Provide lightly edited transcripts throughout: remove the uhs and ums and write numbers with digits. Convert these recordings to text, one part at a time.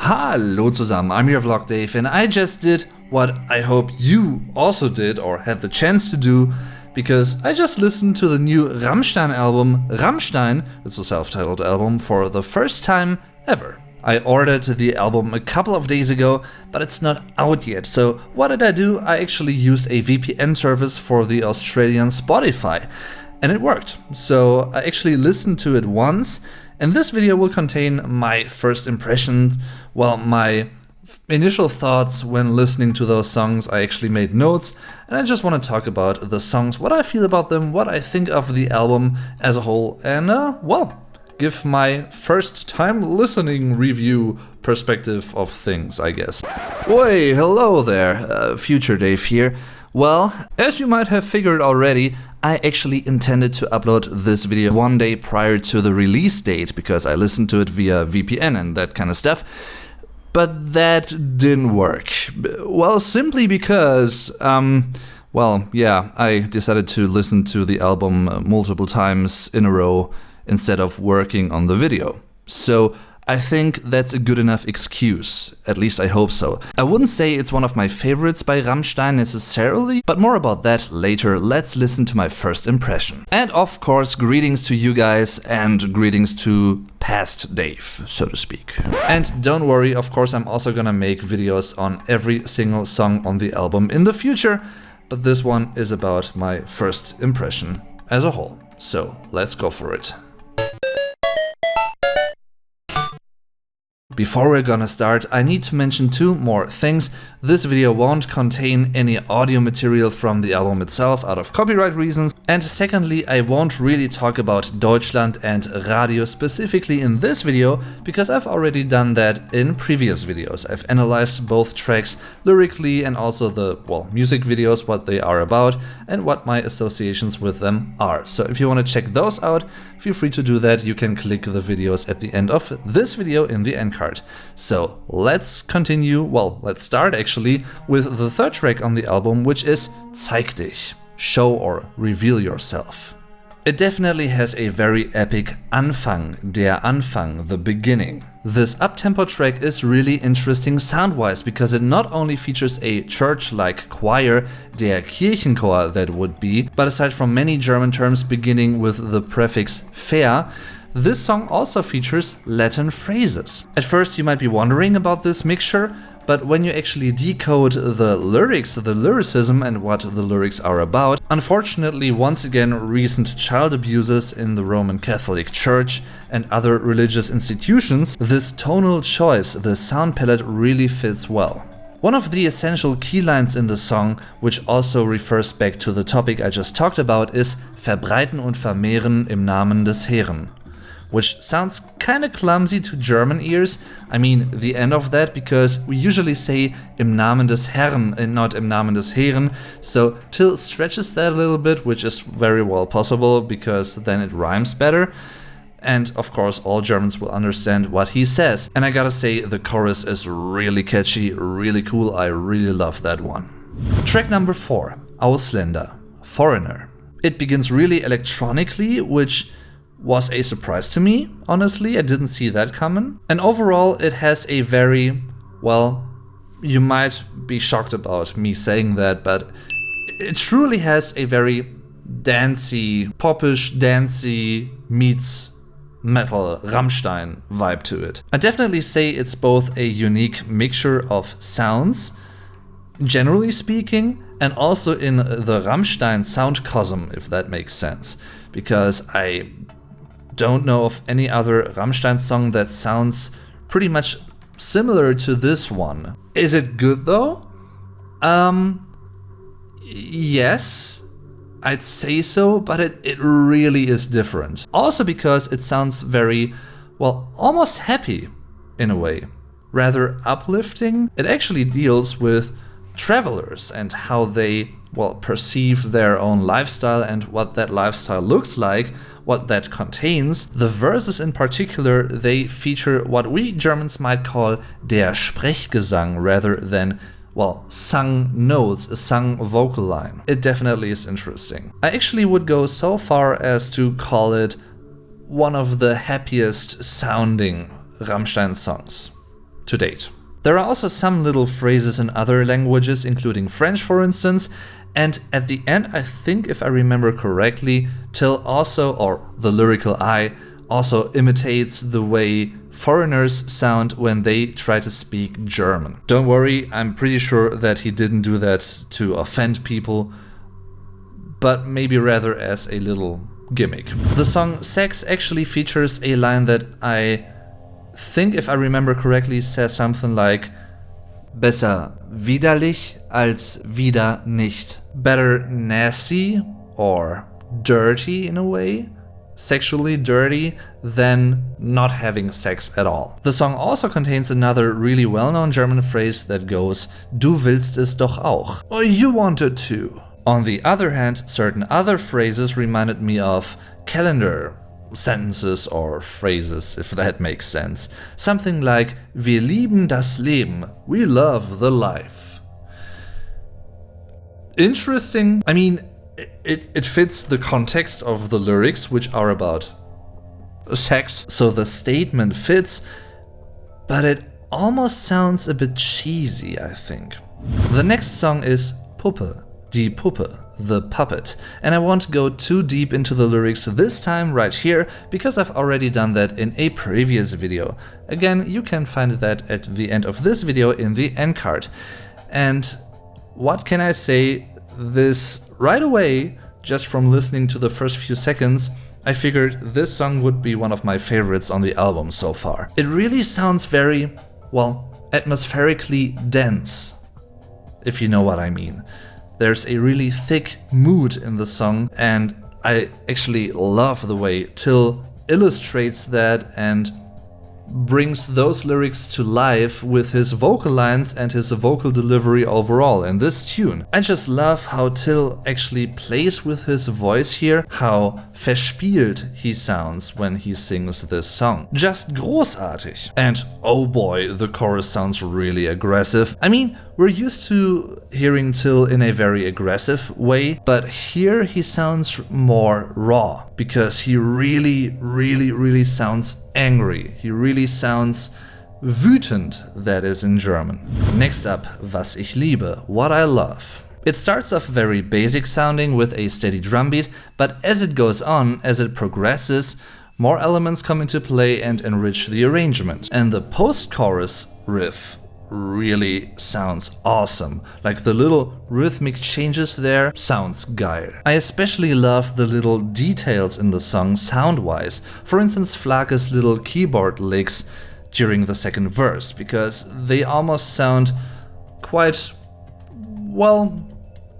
Hallo zusammen, I'm your vlog Dave, and I just did what I hope you also did or had the chance to do, because I just listened to the new Rammstein album, Rammstein, it's a self-titled album, for the first time ever. I ordered the album a couple of days ago, but it's not out yet, so what did I do? I actually used a VPN service for the Australian Spotify, and it worked. So I actually listened to it once, and this video will contain my first impressions, well, my initial thoughts when listening to those songs. I actually made notes, and I just want to talk about the songs, what I feel about them, what I think of the album as a whole, and well, give my first time listening review perspective of things, I guess. Oi, hello there, future Dave here. Well, as you might have figured already, I actually intended to upload this video one day prior to the release date because I listened to it via VPN and that kind of stuff. But that didn't work. Well, simply because, well, yeah, I decided to listen to the album multiple times in a row instead of working on the video. So I think that's a good enough excuse, at least I hope so. I wouldn't say it's one of my favorites by Rammstein necessarily, but more about that later. Let's listen to my first impression. And of course, greetings to you guys and greetings to past Dave, so to speak. And don't worry, of course I'm also gonna make videos on every single song on the album in the future, but this one is about my first impression as a whole. So let's go for it. Before we're gonna start, I need to mention two more things. This video won't contain any audio material from the album itself out of copyright reasons. And secondly, I won't really talk about Deutschland and Radio specifically in this video, because I've already done that in previous videos. I've analyzed both tracks lyrically and also the, well, music videos, what they are about and what my associations with them are. So if you want to check those out, feel free to do that. You can click the videos at the end of this video in the end card. So let's continue, well, let's start actually with the third track on the album, which is Zeig dich, show or reveal yourself. It definitely has a very epic Anfang, der Anfang, the beginning. This uptempo track is really interesting sound-wise because it not only features a church-like choir, der Kirchenchor that would be, but aside from many German terms beginning with the prefix "fair", this song also features Latin phrases. At first you might be wondering about this mixture, but when you actually decode the lyrics, the lyricism and what the lyrics are about, unfortunately once again recent child abuses in the Roman Catholic Church and other religious institutions, this tonal choice, the sound palette really fits well. One of the essential key lines in the song, which also refers back to the topic I just talked about, is verbreiten und vermehren im Namen des Herrn, which sounds kinda clumsy to German ears. I mean, the end of that, because we usually say im Namen des Herrn and not im Namen des Herren, so Till stretches that a little bit, which is very well possible because then it rhymes better. And of course all Germans will understand what he says. And I gotta say, the chorus is really catchy, really cool, I really love that one. Track number 4, Ausländer, Foreigner. It begins really electronically, which was a surprise to me, honestly. I didn't see that coming. And overall it has a very, well, you might be shocked about me saying that, but it truly has a very dancey, popish, dancey meets metal Rammstein vibe to it. I definitely say it's both a unique mixture of sounds, generally speaking, and also in the Rammstein sound cosm, if that makes sense, because I don't know of any other Rammstein song that sounds pretty much similar to this one. Is it good though? Yes, I'd say so, but it really is different. Also because it sounds very, well, almost happy in a way, rather uplifting. It actually deals with travelers and how they, well, perceive their own lifestyle and what that lifestyle looks like, what that contains. The verses in particular, they feature what we Germans might call der Sprechgesang rather than, well, sung notes, a sung vocal line. It definitely is interesting. I actually would go so far as to call it one of the happiest sounding Rammstein songs. to date. There are also some little phrases in other languages, including French for instance, and at the end I think if I remember correctly, Till also, or the lyrical I, also imitates the way foreigners sound when they try to speak German. Don't worry, I'm pretty sure that he didn't do that to offend people, but maybe rather as a little gimmick. The song Sex actually features a line that I think, if I remember correctly, says something like Besser widerlich als wieder nicht. Better nasty or dirty in a way, sexually dirty, than not having sex at all. The song also contains another really well-known German phrase that goes Du willst es doch auch, or you wanted to. On the other hand, certain other phrases reminded me of calendar sentences or phrases, if that makes sense. Something like Wir lieben das Leben, we love the life. Interesting. I mean, it fits the context of the lyrics, which are about sex, so the statement fits, but it almost sounds a bit cheesy, I think. The next song is Puppe, Die Puppe, the puppet, and I won't go too deep into the lyrics this time right here, because I've already done that in a previous video. Again, you can find that at the end of this video in the end card. And what can I say? This right away, just from listening to the first few seconds, I figured this song would be one of my favorites on the album so far. It really sounds very, well, atmospherically dense, if you know what I mean. There's a really thick mood in the song, and I actually love the way Till illustrates that and brings those lyrics to life with his vocal lines and his vocal delivery overall in this tune. I just love how Till actually plays with his voice here, how verspielt he sounds when he sings this song. Just großartig. And oh boy, the chorus sounds really aggressive. I mean, we're used to hearing Till in a very aggressive way, but here he sounds more raw, because he really sounds angry. He really sounds wütend, that is in German. Next up, Was ich liebe, What I love. It starts off very basic sounding with a steady drum beat, but as it goes on, as it progresses, more elements come into play and enrich the arrangement. And the post-chorus riff really sounds awesome. Like the little rhythmic changes there sounds geil. I especially love the little details in the song sound-wise. For instance, Flake's little keyboard licks during the second verse, because they almost sound quite, well,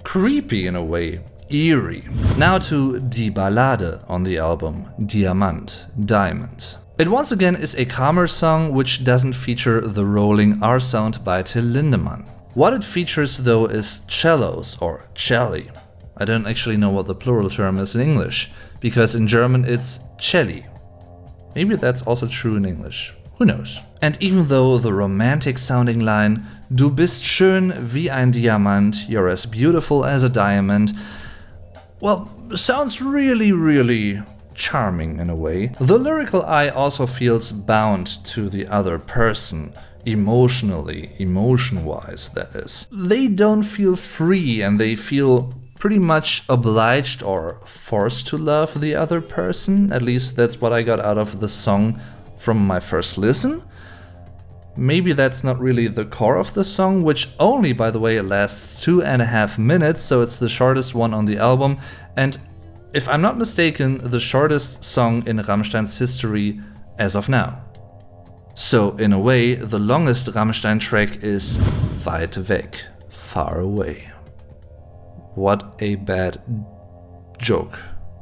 creepy in a way. Eerie. Now to Die Ballade on the album, Diamant, Diamond. It once again is a calmer song which doesn't feature the rolling R sound by Till Lindemann. What it features though is cellos, or celli. I don't actually know what the plural term is in English, because in German it's celli. Maybe that's also true in English, who knows. And even though the romantic sounding line Du bist schön wie ein Diamant, you're as beautiful as a diamond, well, sounds really charming in a way. The lyrical I also feels bound to the other person, emotionally, emotion-wise that is. They don't feel free and they feel pretty much obliged or forced to love the other person. At least that's what I got out of the song from my first listen. Maybe that's not really the core of the song, which only, by the way, lasts 2.5 minutes, so it's the shortest one on the album, and if I'm not mistaken, the shortest song in Rammstein's history as of now. So in a way, the longest Rammstein track is Weit weg, Far Away. What a bad joke.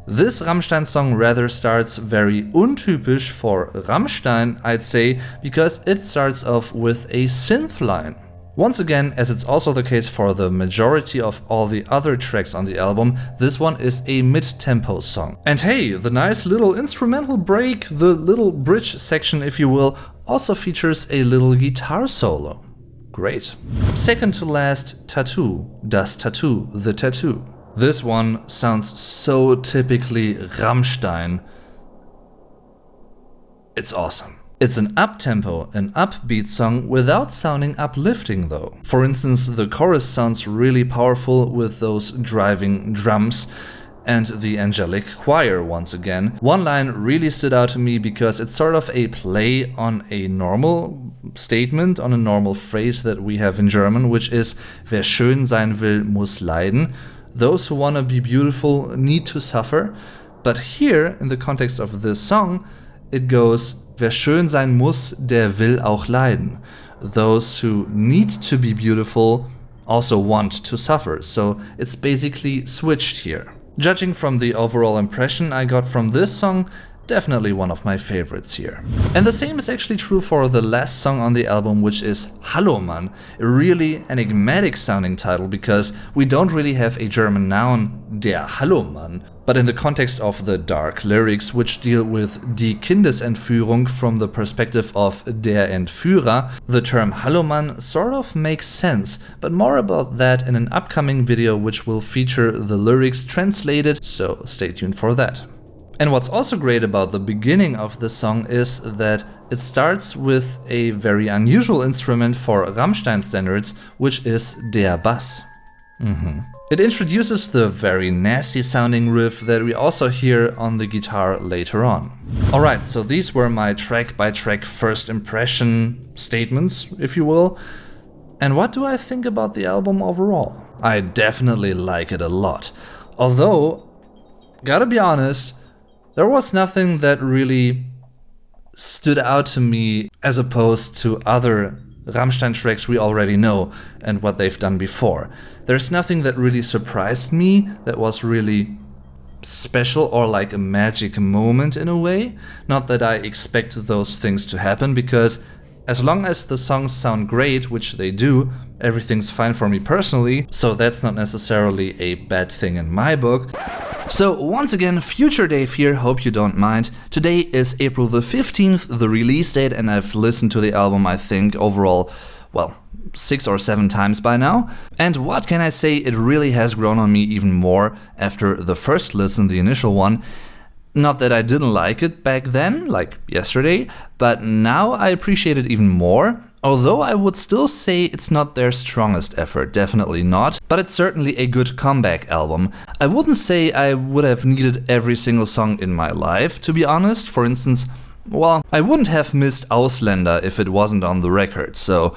This Rammstein song rather starts very untypisch for Rammstein, I'd say, because it starts off with a synth line. Once again, as it's also the case for the majority of all the other tracks on the album, this one is a mid-tempo song. And hey, the nice little instrumental break, the little bridge section if you will, also features a little guitar solo. Great. Second to last, Tattoo, Das Tattoo, The Tattoo. This one sounds so typically Rammstein. It's awesome. It's an up-tempo, an upbeat song without sounding uplifting though. For instance, the chorus sounds really powerful with those driving drums and the angelic choir once again. One line really stood out to me because it's sort of a play on a normal statement, on a normal phrase that we have in German, which is "Wer schön sein will, muss leiden." Those who want to be beautiful need to suffer. But here, in the context of this song, it goes, "Wer schön sein muss, der will auch leiden." Those who need to be beautiful also want to suffer. So it's basically switched here. Judging from the overall impression I got from this song, definitely one of my favorites here. And the same is actually true for the last song on the album, which is Hallo Mann, a really enigmatic sounding title because we don't really have a German noun, der Hallo Mann. But in the context of the dark lyrics, which deal with die Kindesentführung from the perspective of der Entführer, the term Hallo Mann sort of makes sense, but more about that in an upcoming video which will feature the lyrics translated, so stay tuned for that. And what's also great about the beginning of the song is that it starts with a very unusual instrument for Rammstein standards, which is der Bass. It introduces the very nasty sounding riff that we also hear on the guitar later on. Alright, so these were my track by track first impression statements, if you will. And what do I think about the album overall? I definitely like it a lot. Although, gotta be honest, there was nothing that really stood out to me as opposed to other Rammstein tracks we already know and what they've done before. There's nothing that really surprised me, that was really special or like a magic moment in a way. Not that I expect those things to happen, because as long as the songs sound great, which they do, everything's fine for me personally, so that's not necessarily a bad thing in my book. So once again, Future Dave here, hope you don't mind. Today is April the 15th, the release date, and I've listened to the album, I think, overall, well, 6 or 7 times by now. And what can I say, it really has grown on me even more after the first listen, the initial one. Not that I didn't like it back then, like yesterday, but now I appreciate it even more. Although I would still say it's not their strongest effort, definitely not, but it's certainly a good comeback album. I wouldn't say I would have needed every single song in my life, to be honest. For instance, well, I wouldn't have missed Ausländer if it wasn't on the record, so,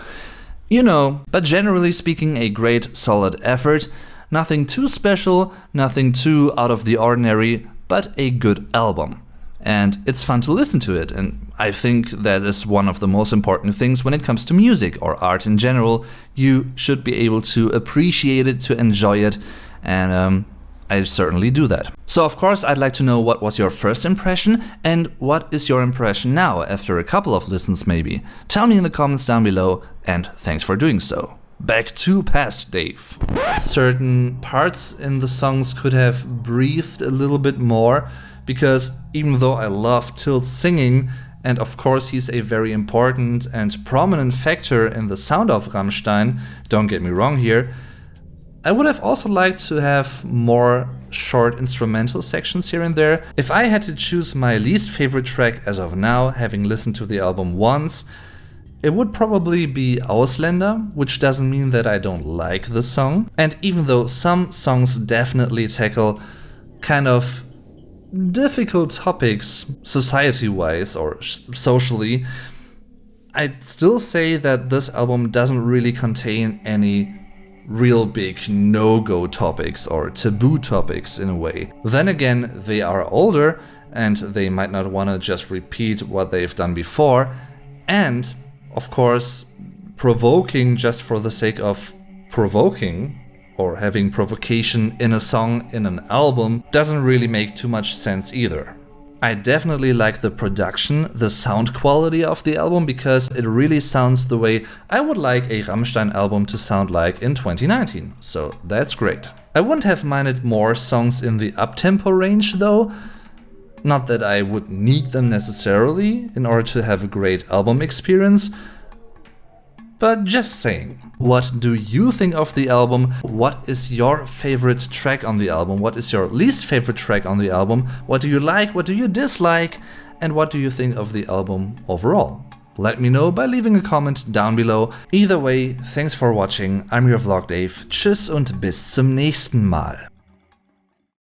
you know. But generally speaking, a great, solid effort. Nothing too special, nothing too out of the ordinary, but a good album. And it's fun to listen to it, and I think that is one of the most important things when it comes to music or art in general. You should be able to appreciate it, to enjoy it, and I certainly do that. So of course I'd like to know what was your first impression and what is your impression now after a couple of listens maybe. Tell me in the comments down below, and thanks for doing so. Back to Past Dave. Certain parts in the songs could have breathed a little bit more, because even though I love Tilt's singing, and of course he's a very important and prominent factor in the sound of Rammstein, don't get me wrong here, I would have also liked to have more short instrumental sections here and there. If I had to choose my least favorite track as of now, having listened to the album once, it would probably be Ausländer, which doesn't mean that I don't like the song. And even though some songs definitely tackle kind of difficult topics society-wise or socially, I'd still say that this album doesn't really contain any real big no-go topics or taboo topics in a way. Then again, they are older and they might not want to just repeat what they've done before, and of course, provoking just for the sake of provoking or having provocation in a song, in an album, doesn't really make too much sense either. I definitely like the production, the sound quality of the album, because it really sounds the way I would like a Rammstein album to sound like in 2019, so that's great. I wouldn't have minded more songs in the up-tempo range though. Not that I would need them necessarily in order to have a great album experience, but just saying. What do you think of the album? What is your favorite track on the album? What is your least favorite track on the album? What do you like? What do you dislike? and what do you think of the album overall? Let me know by leaving a comment down below. Either way, thanks for watching, I'm your Vlog Dave, tschüss und bis zum nächsten Mal.